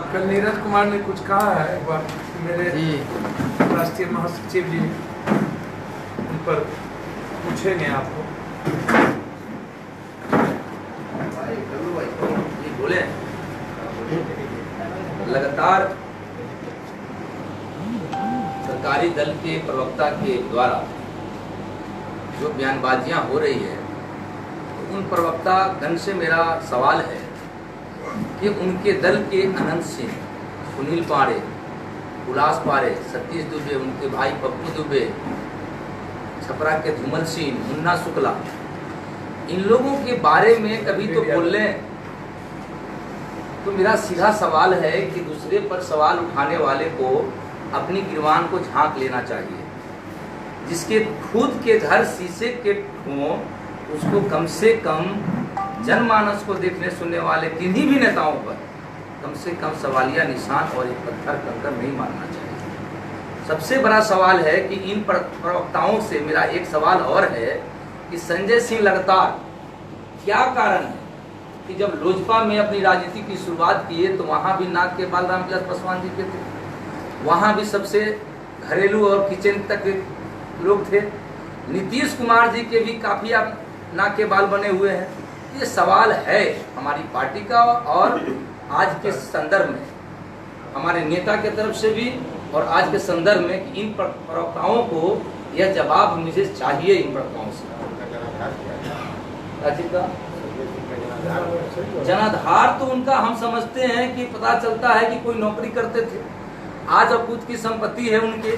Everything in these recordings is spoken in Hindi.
कल नीरज कुमार ने कुछ कहा है, एक बार मेरे राष्ट्रीय महासचिव जी उन पर पूछेंगे आपको। ये बोले लगातार सरकारी दल के प्रवक्ता के द्वारा जो बयानबाजियां हो रही है, उन प्रवक्ता गण से मेरा सवाल है कि उनके दल के अनंत सिंह, सुनील पांडे, उल्लास पांडे, सतीश दुबे, उनके भाई पप्पू दुबे, छपरा के धूमल सिंह, मुन्ना शुक्ला, इन लोगों के बारे में कभी तो बोल लें। तो मेरा सीधा सवाल है कि दूसरे पर सवाल उठाने वाले को अपनी गिरवान को झांक लेना चाहिए। जिसके खुद के घर शीशे के हों, उसको कम से कम जनमानस को देखने सुनने वाले किन्हीं भी नेताओं पर कम से कम सवालिया निशान और एक पत्थर कंकर नहीं मारना चाहिए। सबसे बड़ा सवाल है कि इन प्रवक्ताओं से मेरा एक सवाल और है कि संजय सिंह लगातार क्या कारण है कि जब लोजपा में अपनी राजनीति की शुरुआत किए तो वहाँ भी नाक के बाल रामविलास पासवान जी के थे, वहाँ भी सबसे घरेलू और किचन तक लोग थे। नीतीश कुमार जी के भी काफ़ी नाक के बाल बने हुए हैं। ये सवाल है हमारी पार्टी का और आज के संदर्भ में हमारे नेता के तरफ से भी और आज के संदर्भ में कि इन प्रवक्ताओं को यह जवाब मुझे चाहिए। इन प्रवक्ताओं से जनाधार तो उनका हम समझते हैं कि पता चलता है कि कोई नौकरी करते थे, आज अपूत की संपत्ति है उनके,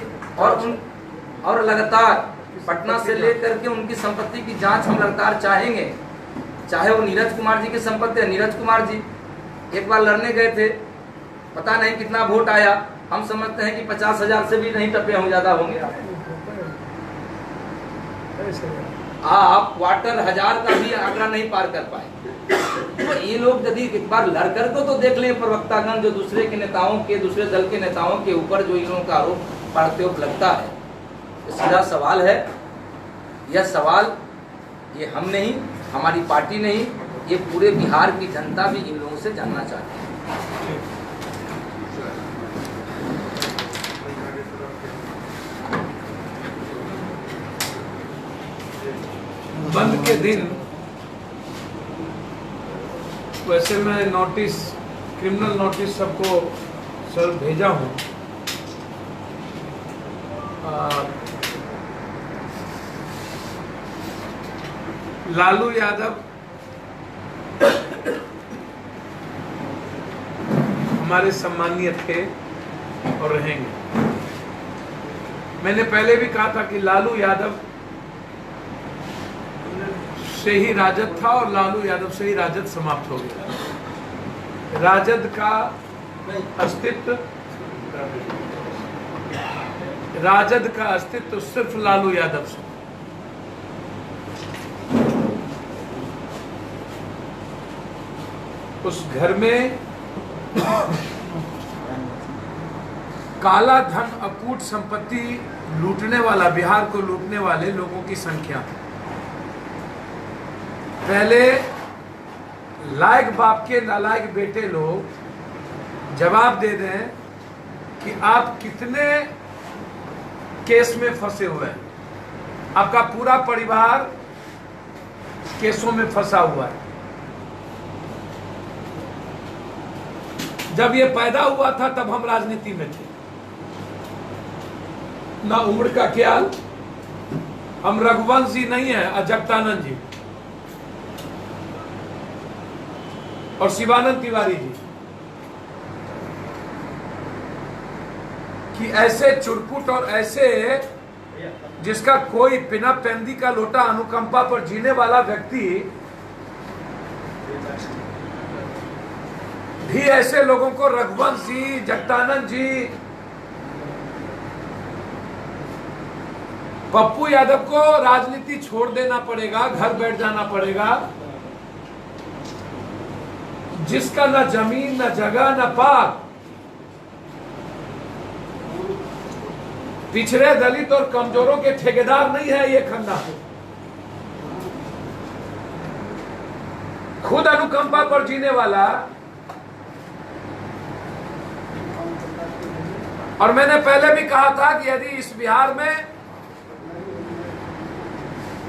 और लगातार पटना से लेकर के उनकी संपत्ति की जांच हम लगातार चाहेंगे। चाहे वो नीरज कुमार जी की संपत्ति है। नीरज कुमार जी एक बार लड़ने गए थे, पता नहीं कितना वोट आया, हम समझते हैं कि 50,000 से भी नहीं टपे हों, ज्यादा होंगे। आप क्वार्टर 1000 का भी आंकड़ा नहीं पार कर पाए। तो ये लोग यदि एक बार लड़कर को तो देख लें प्रवक्तागण, जो दूसरे के नेताओं के, दूसरे दल के नेताओं के ऊपर जो इन लोगों का आरोप प्रत्यारोप लगता है। तो सीधा सवाल है, यह सवाल ये हम नहीं, हमारी पार्टी नहीं, ये पूरे बिहार की जनता भी इन लोगों से जानना चाहती है। बंद के दिन वैसे मैं नोटिस, क्रिमिनल नोटिस सबको सर भेजा हूँ। लालू यादव हमारे सम्मानीय थे और रहेंगे। मैंने पहले भी कहा था कि लालू यादव से ही राजद था और लालू यादव से ही राजद समाप्त हो गया। राजद का अस्तित्व सिर्फ लालू यादव से। उस घर में काला धन, अकूट संपत्ति लूटने वाला, बिहार को लूटने वाले लोगों की संख्या। पहले लायक बाप के नालायक बेटे लोग जवाब दे दें कि आप कितने केस में फंसे हुए हैं। आपका पूरा परिवार केसों में फंसा हुआ है। जब ये पैदा हुआ था तब हम राजनीति में थे, ना उम्र का ख्याल। हम रघुवंश जी नहीं है, जगतानंद जी और शिवानंद तिवारी जी कि ऐसे चुरपुट और ऐसे जिसका कोई बिना पेंदी का लोटा अनुकंपा पर जीने वाला व्यक्ति भी ऐसे लोगों को रघुवंश जी, जगतानंद जी, पप्पू यादव को राजनीति छोड़ देना पड़ेगा, घर बैठ जाना पड़ेगा। जिसका ना जमीन, ना जगह, ना पाक, पिछड़े, दलित और कमजोरों के ठेकेदार नहीं है ये खन्ना। खुद अनुकंपा पर जीने वाला और मैंने पहले भी कहा था कि यदि इस बिहार में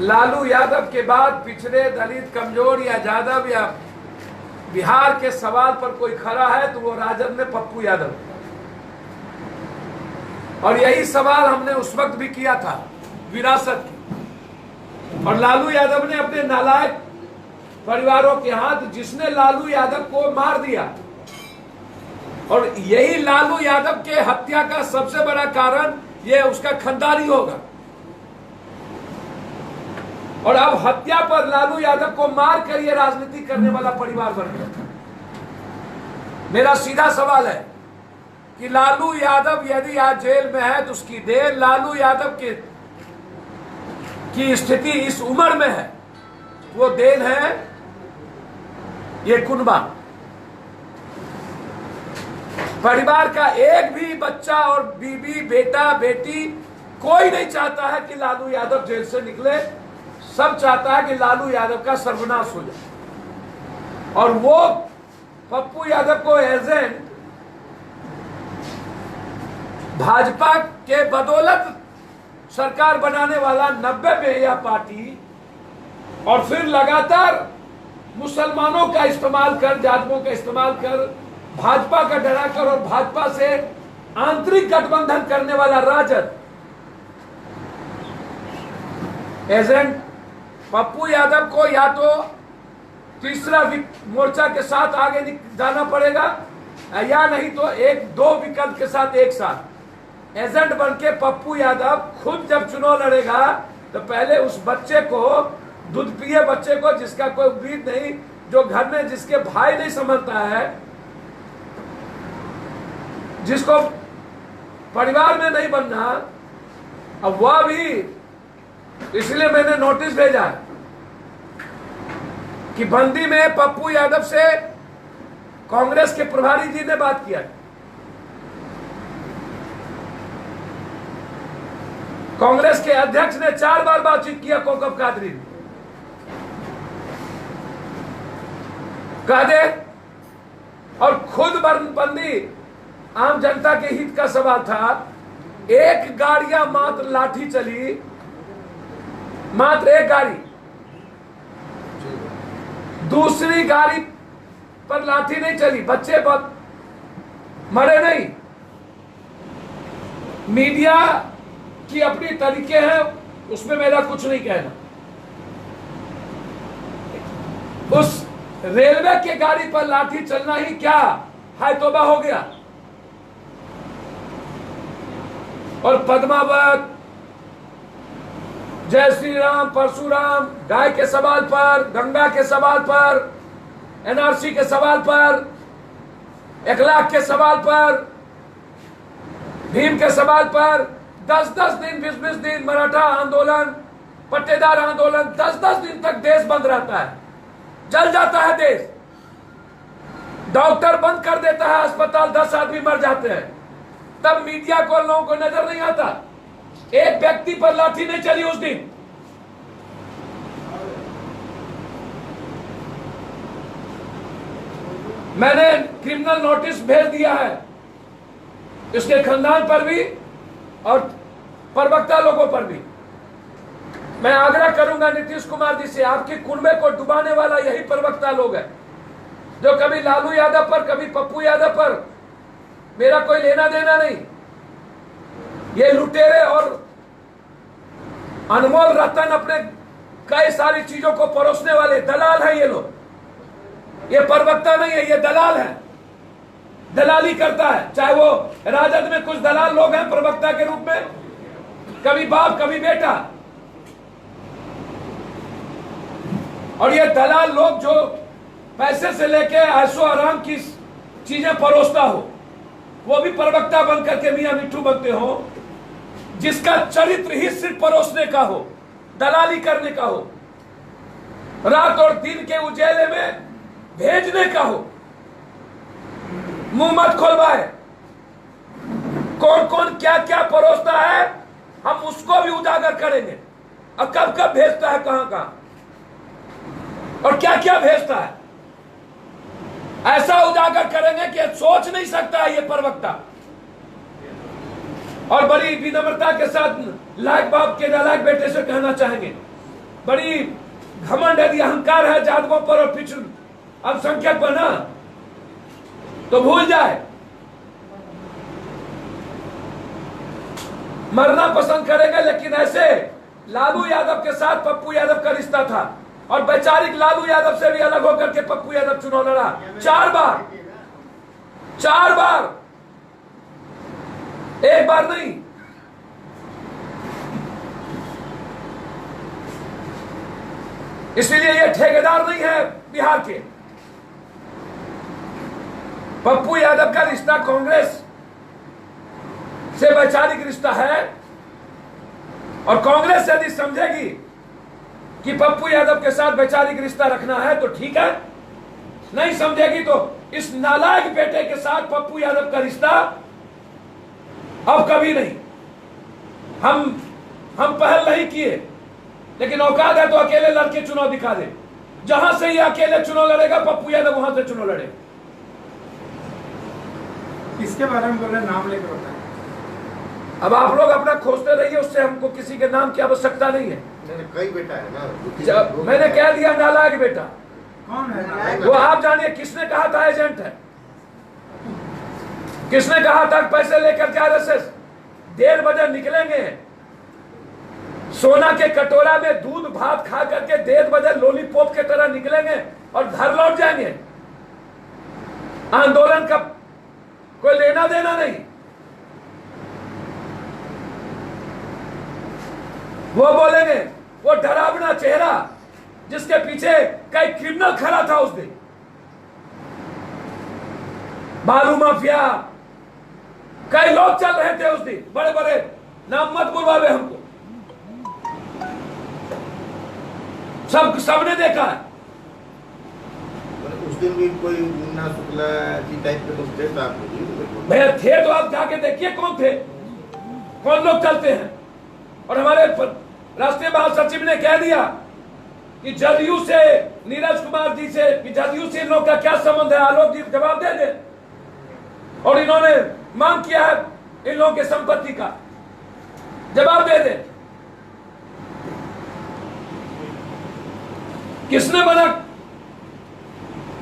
लालू यादव के बाद पिछड़े, दलित, कमजोर या यादव या बिहार के सवाल पर कोई खड़ा है तो वो राजद में पप्पू यादव। और यही सवाल हमने उस वक्त भी किया था विरासत की, और लालू यादव ने अपने नालायक परिवारों के हाथ, जिसने लालू यादव को मार दिया, और यही लालू यादव के हत्या का सबसे बड़ा कारण ये उसका खानदानी होगा। और अब हत्या पर लालू यादव को मार कर ये राजनीति करने वाला परिवार बन गया। मेरा सीधा सवाल है कि लालू यादव यदि आज जेल में है तो उसकी देर, लालू यादव की स्थिति इस उम्र में है, वो देन है ये कुनबा। परिवार का एक भी बच्चा और बीबी, बेटा, बेटी कोई नहीं चाहता है कि लालू यादव जेल से निकले। सब चाहता है कि लालू यादव का सर्वनाश हो जाए। और वो पप्पू यादव को एजेंट भाजपा के बदौलत सरकार बनाने वाला 90 में यह पार्टी, और फिर लगातार मुसलमानों का इस्तेमाल कर, जातियों का इस्तेमाल कर, भाजपा का डरा कर और भाजपा से आंतरिक गठबंधन करने वाला राजद एजेंट पप्पू यादव को या तो तीसरा मोर्चा के साथ आगे जाना पड़ेगा, या नहीं तो एक दो विकल्प के साथ एक साथ एजेंट बनके पप्पू यादव खुद जब चुनाव लड़ेगा तो पहले उस बच्चे को, दूध पिए बच्चे को, जिसका कोई उम्मीद नहीं, जो घर में जिसके भाई नहीं समझता है, जिसको परिवार में नहीं बनना, अब वह भी, इसलिए मैंने नोटिस भेजा कि बंदी में पप्पू यादव से कांग्रेस के प्रभारी जी ने बात किया। कांग्रेस के अध्यक्ष ने 4 बार बातचीत किया कौकब कादरी ने। कह दे, और खुद बंदी आम जनता के हित का सवाल था। एक गाड़ियां मात्र लाठी चली, मात्र एक गाड़ी, दूसरी गाड़ी पर लाठी नहीं चली, बच्चे मरे नहीं। मीडिया की अपनी तरीके हैं, उसमें मेरा कुछ नहीं कहना। उस रेलवे के गाड़ी पर लाठी चलना ही क्या हाय तौबा हो गया। और पद्मावत, जय श्री राम, परशुराम, गाय के सवाल पर, गंगा के सवाल पर, एनआरसी के सवाल पर, 1 लाख के सवाल पर, भीम के सवाल पर 10-10 दिन, 20-20 दिन मराठा आंदोलन, पट्टेदार आंदोलन, 10-10 दिन तक देश बंद रहता है, जल जाता है देश, डॉक्टर बंद कर देता है अस्पताल, 10 आदमी मर जाते हैं। तब मीडिया को, लोगों को नजर नहीं आता। एक व्यक्ति पर लाठी नहीं चली उस दिन। मैंने क्रिमिनल नोटिस भेज दिया है इसके खानदान पर भी और प्रवक्ता लोगों पर भी। मैं आग्रह करूंगा नीतीश कुमार जी से, आपके कुनबे को डुबाने वाला यही प्रवक्ता लोग है, जो कभी लालू यादव पर, कभी पप्पू यादव पर, मेरा कोई लेना देना नहीं। ये लुटेरे और अनमोल रतन अपने कई सारी चीजों को परोसने वाले दलाल हैं ये लोग। ये प्रवक्ता नहीं है, ये दलाल है, दलाली करता है। चाहे वो राजद में कुछ दलाल लोग हैं प्रवक्ता के रूप में, कभी बाप कभी बेटा, और ये दलाल लोग जो पैसे से लेके ऐशो आराम की चीजें परोसता हो, वो भी प्रवक्ता बनकर के मियां मिट्ठू बनते हो, जिसका चरित्र ही सिर्फ परोसने का हो, दलाली करने का हो, रात और दिन के उजेले में भेजने का हो। मुंह मत खोलवाए, कौन कौन क्या क्या परोसता है हम उसको भी उजागर करेंगे, और कब कब भेजता है, कहां कहां और क्या क्या भेजता है, ऐसा उजागर करेंगे कि सोच नहीं सकता है ये प्रवक्ता। और बड़ी विनम्रता के साथ लायक बाप के नालायक बेटे से कहना चाहेंगे, बड़ी घमंड यदि अहंकार है जातकों पर और पिछड़ अल्पसंख्यक पर ना, तो भूल जाए, मरना पसंद करेंगे। लेकिन ऐसे लालू यादव के साथ पप्पू यादव का रिश्ता था और वैचारिक लालू यादव से भी अलग होकर के पप्पू यादव चुनाव लड़ा 4 बार, 4 बार, एक बार नहीं। इसलिए ये ठेकेदार नहीं है बिहार के। पप्पू यादव का रिश्ता कांग्रेस से वैचारिक रिश्ता है और कांग्रेस यदि समझेगी कि पप्पू यादव के साथ वैचारिक रिश्ता रखना है तो ठीक है, नहीं समझेगी तो इस नालायक बेटे के साथ पप्पू यादव का रिश्ता अब कभी नहीं। हम पहल नहीं किए, लेकिन औकात है तो अकेले लड़के चुनाव दिखा दे। जहां से ये अकेले चुनाव लड़ेगा पप्पू यादव वहां से चुनाव लड़े। किसके बारे में बोले, नाम लेकर बताएं। अब आप लोग अपना खोजते रहिए, उससे हमको किसी के नाम की आवश्यकता नहीं है। कई बेटा है ना, मैंने कह दिया नालायक बेटा। कौन है? वो आप जानिए। किसने कहा था एजेंट है? किसने कहा था पैसे लेकर के आरएसएस 1:30 बजे निकलेंगे, सोना के कटोरा में दूध भात खा करके 1:30 बजे लॉलीपॉप के तरह निकलेंगे और घर लौट जाएंगे। आंदोलन का कोई लेना देना नहीं। वो बोलेंगे, वो डरावना चेहरा जिसके पीछे कई क्रिमिनल खड़ा था उस दिन, बालू माफिया, कई लोग चल रहे थे उस दिन, बड़े बड़े नाम मत बुलवावे हमको, सबने देखा है। उस दिन भी कोई मुन्ना शुक्ला जी टाइप के लोग थे भैया, थे तो आप जाके देखिए कौन थे, कौन लोग चलते हैं। और हमारे राष्ट्रीय महासचिव ने कह दिया कि जदयू से नीरज कुमार जी से, कि जदयू से इन लोग का क्या संबंध है, आलोक जी जवाब दे दे। और इन्होंने मांग किया है इन लोगों के संपत्ति का, जवाब दे दे। किसने बना?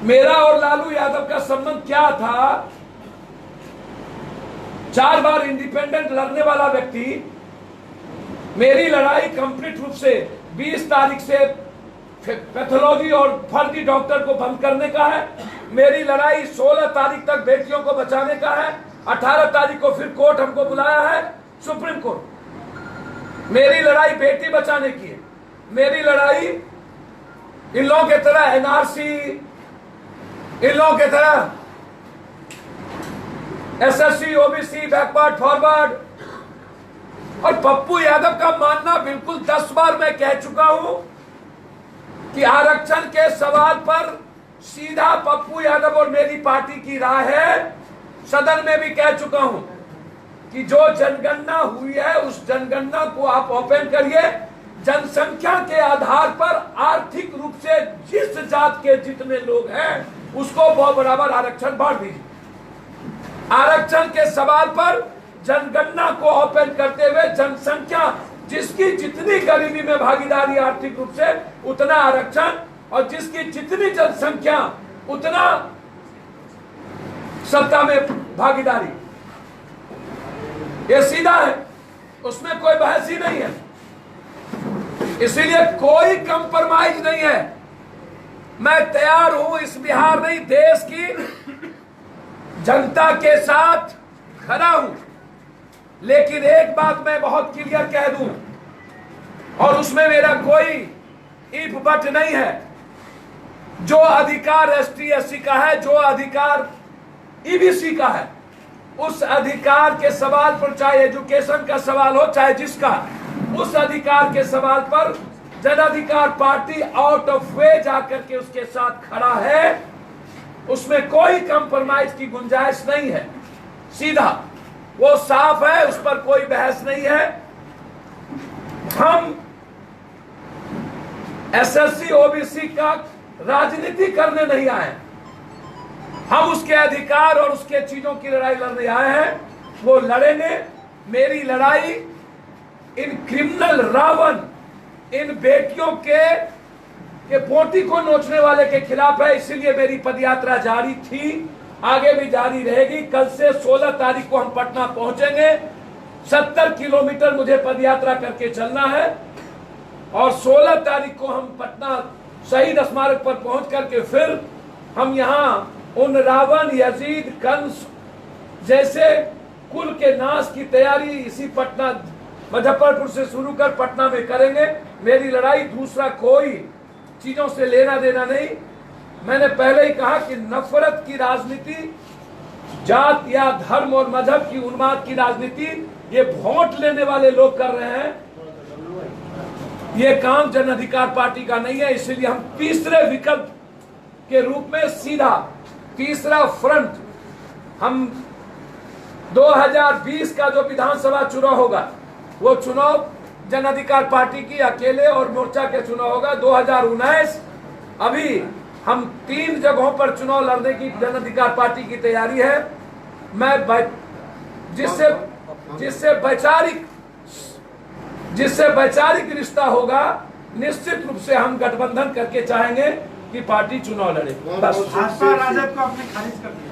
मेरा और लालू यादव का संबंध क्या था? 4 बार इंडिपेंडेंट लड़ने वाला व्यक्ति, मेरी लड़ाई कंप्लीट रूप से 20 तारीख से पैथोलॉजी और फर्जी डॉक्टर को बंद करने का है। मेरी लड़ाई 16 तारीख तक बेटियों को बचाने का है। 18 तारीख को फिर कोर्ट हमको बुलाया है, सुप्रीम कोर्ट। मेरी लड़ाई बेटी बचाने की है। मेरी लड़ाई इन लोगों की तरह एनआरसी, इन लोगों की तरह एसएससी, ओबीसी, बैकवर्ड, फॉरवर्ड। और पप्पू यादव का मानना बिल्कुल 10 बार मैं कह चुका हूं कि आरक्षण के सवाल पर सीधा पप्पू यादव और मेरी पार्टी की राय है। सदन में भी कह चुका हूं कि जो जनगणना हुई है उस जनगणना को आप ओपन करिए, जनसंख्या के आधार पर आर्थिक रूप से जिस जात के जितने लोग हैं उसको बहुत बराबर आरक्षण बांट दीजिए। आरक्षण के सवाल पर जनगणना को ओपन करते हुए जनसंख्या जिसकी जितनी गरीबी में भागीदारी आर्थिक रूप से उतना आरक्षण, और जिसकी जितनी जनसंख्या उतना सत्ता में भागीदारी, ये सीधा है, उसमें कोई बहस ही नहीं है। इसीलिए कोई कंप्रोमाइज नहीं है। मैं तैयार हूं इस बिहार नहीं देश की जनता के साथ खड़ा हूं। लेकिन एक बात मैं बहुत क्लियर कह दूं, और उसमें मेरा कोई इफ बट नहीं है। जो अधिकार एसटी एससी का है, जो अधिकार ईबीसी का है, उस अधिकार के सवाल पर, चाहे एजुकेशन का सवाल हो चाहे जिसका, उस अधिकार के सवाल पर जन अधिकार पार्टी आउट ऑफ वे जाकर के उसके साथ खड़ा है। उसमें कोई कंप्रोमाइज की गुंजाइश नहीं है। सीधा वो साफ है, उस पर कोई बहस नहीं है। हम एसएससी ओबीसी का राजनीति करने नहीं आए, हम उसके अधिकार और उसके चीजों की लड़ाई लड़ने आए हैं। वो लड़ेंगे, मेरी लड़ाई इन क्रिमिनल रावण, इन बेटियों के पोटी को नोचने वाले के खिलाफ है। इसीलिए मेरी पदयात्रा जारी थी, आगे भी जारी रहेगी। कल से 16 तारीख को हम पटना पहुंचेंगे। 70 किलोमीटर मुझे पदयात्रा करके चलना है और 16 तारीख को हम पटना शहीद स्मारक पर पहुंच करके फिर हम यहां उन रावण, यजीद, कंस जैसे कुल के नाश की तैयारी इसी पटना मुजफ्फरपुर से शुरू कर पटना में करेंगे। मेरी लड़ाई दूसरा कोई चीजों से लेना देना नहीं। मैंने पहले ही कहा कि नफरत की राजनीति, जात या धर्म और मजहब की उन्माद की राजनीति ये वोट लेने वाले लोग कर रहे हैं। ये काम जन अधिकार पार्टी का नहीं है। इसलिए हम तीसरे विकल्प के रूप में सीधा तीसरा फ्रंट, हम 2020 का जो विधानसभा चुनाव होगा वो चुनाव जन अधिकार पार्टी की अकेले और मोर्चा के चुनाव होगा। 2019 अभी हम 3 जगहों पर चुनाव लड़ने की जन अधिकार पार्टी की तैयारी है। मैं जिससे वैचारिक रिश्ता होगा, निश्चित रूप से हम गठबंधन करके चाहेंगे कि पार्टी चुनाव लड़े। बस भाजपा राजद को आपने खारिज कर दिया।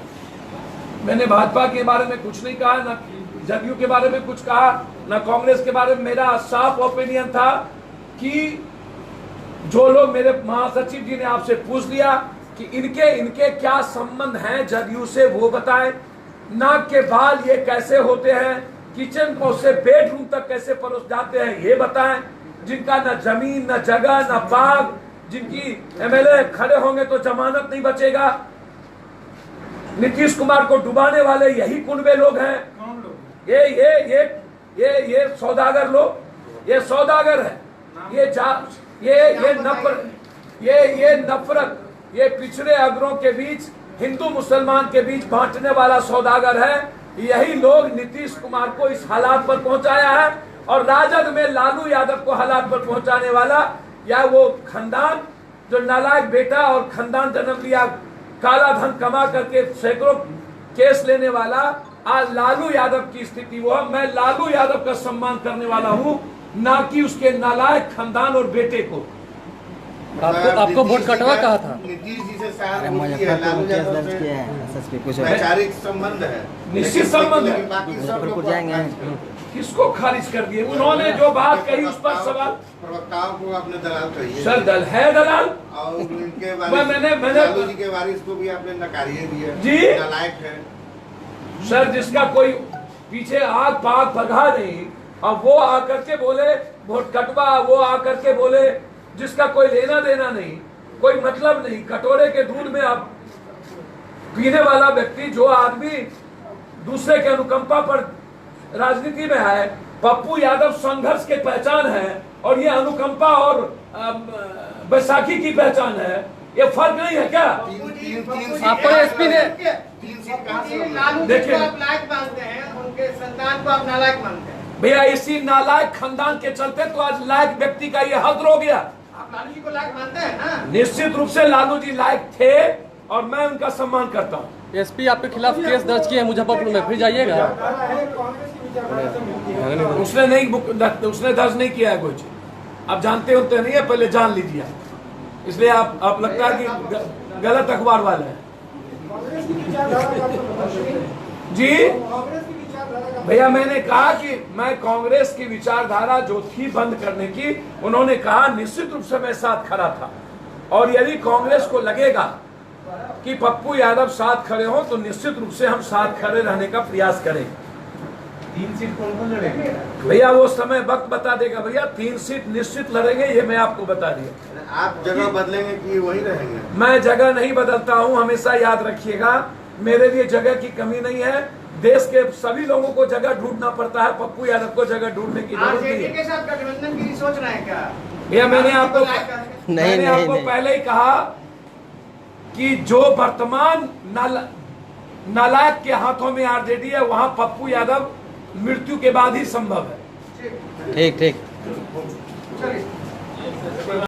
मैंने भाजपा के बारे में कुछ नहीं कहा, ना जदयू के बारे में कुछ कहा, ना कांग्रेस के बारे में। मेरा साफ ओपिनियन था कि जो लोग, मेरे महासचिव जी ने आपसे पूछ लिया कि इनके क्या संबंध हैं जदयू से, वो बताएं। नाक के बाल ये कैसे होते हैं, किचन को से बेडरूम तक कैसे परोस जाते हैं, ये बताएं। जिनका न जमीन, न जगह, न बाग, जिनकी एमएलए खड़े होंगे तो जमानत नहीं बचेगा। नीतीश कुमार को डुबाने वाले यही कुनबे लोग हैं। कौन लोग? ये सौदागर लोग, ये सौदागर है। ये नफरत, ये पिछड़े अगरों के बीच, हिंदू मुसलमान के बीच बांटने वाला सौदागर है। यही लोग नीतीश कुमार को इस हालात पर पहुंचाया है और राजद में लालू यादव को हालात पर पहुंचाने वाला या वो खानदान जो नालायक बेटा और खानदान जन्म लिया, काला धन कमा करके सैकड़ों केस लेने वाला, आज लालू यादव की स्थिति वो है। मैं लालू यादव का सम्मान करने वाला हूँ, ना कि उसके नालायक खानदान और बेटे को। आपको वोट कटवा कहा था? नीतीश जी से वैचारिक संबंध है, निश्चित संबंध है। बाकी सब लोग किसको खारिज कर दिए? उन्होंने जो बात कही उस पर सवाल। प्रवक्ताओं को आपने दलाल कही सर, दल है दलाल। और उनके मैंने लालू जी के वारिस को भी आपने नकारिए दिया जी, नालायक है। सर, जिसका कोई पीछे आग पाग भगा नहीं, अब वो आकर के बोले वोट कटवा, वो आकर के बोले जिसका कोई लेना देना नहीं, कोई मतलब नहीं। कटोरे के दूध में अब पीने वाला व्यक्ति, जो आदमी दूसरे के अनुकंपा पर राजनीति में है, पप्पू यादव संघर्ष के पहचान है और ये अनुकंपा और बैसाखी की पहचान है। ये फर्क नहीं है क्या? आपको एसपी ने देखिए, आप लायक मानते हैं, उनके संतान को आप नालायक मानते हैं। भैया, इसी नालायक खानदान के चलते तो आज लायक व्यक्ति का ये हद हो गया। आप लालू जी को लायक मानते हैं ना? निश्चित रूप से लालू जी लायक थे और मैं उनका सम्मान करता हूँ। एसपी आपके खिलाफ केस दर्ज किए हैं मुजफ्फरपुर में, फिर जाइएगा? उसने दर्ज नहीं किया है कुछ। आप जानते होते नहीं है, पहले जान लीजिए। इसलिए आप लगता है कि गलत अखबार वाले हैं जी। भैया, मैंने कहा कि मैं कांग्रेस की विचारधारा जो थी बंद करने की, उन्होंने कहा निश्चित रूप से मैं साथ खड़ा था। और यदि कांग्रेस को लगेगा कि पप्पू यादव साथ खड़े हो तो निश्चित रूप से हम साथ खड़े रहने का प्रयास करेंगे। 3 सीट कौन लड़ेंगे? भैया, वो समय वक्त बता देगा। भैया, 3 सीट निश्चित लड़ेंगे, ये मैं आपको बता दिया। आप जगह बदलेंगे कि वही रहेंगे? मैं जगह नहीं बदलता हूँ, हमेशा याद रखिएगा। मेरे लिए जगह की कमी नहीं है। देश के सभी लोगों को जगह ढूंढना पड़ता है, पप्पू यादव को जगह ढूंढने की जरूरत नहीं आरजेडी है। के साथ गठबंधन की सोच रहे हैं क्या? भैया, मैंने आपको पहले ही कहा कि जो वर्तमान नालायक के हाथों में आरजेडी है, वहां पप्पू यादव मृत्यु के बाद ही संभव है। ठीक। चलिए।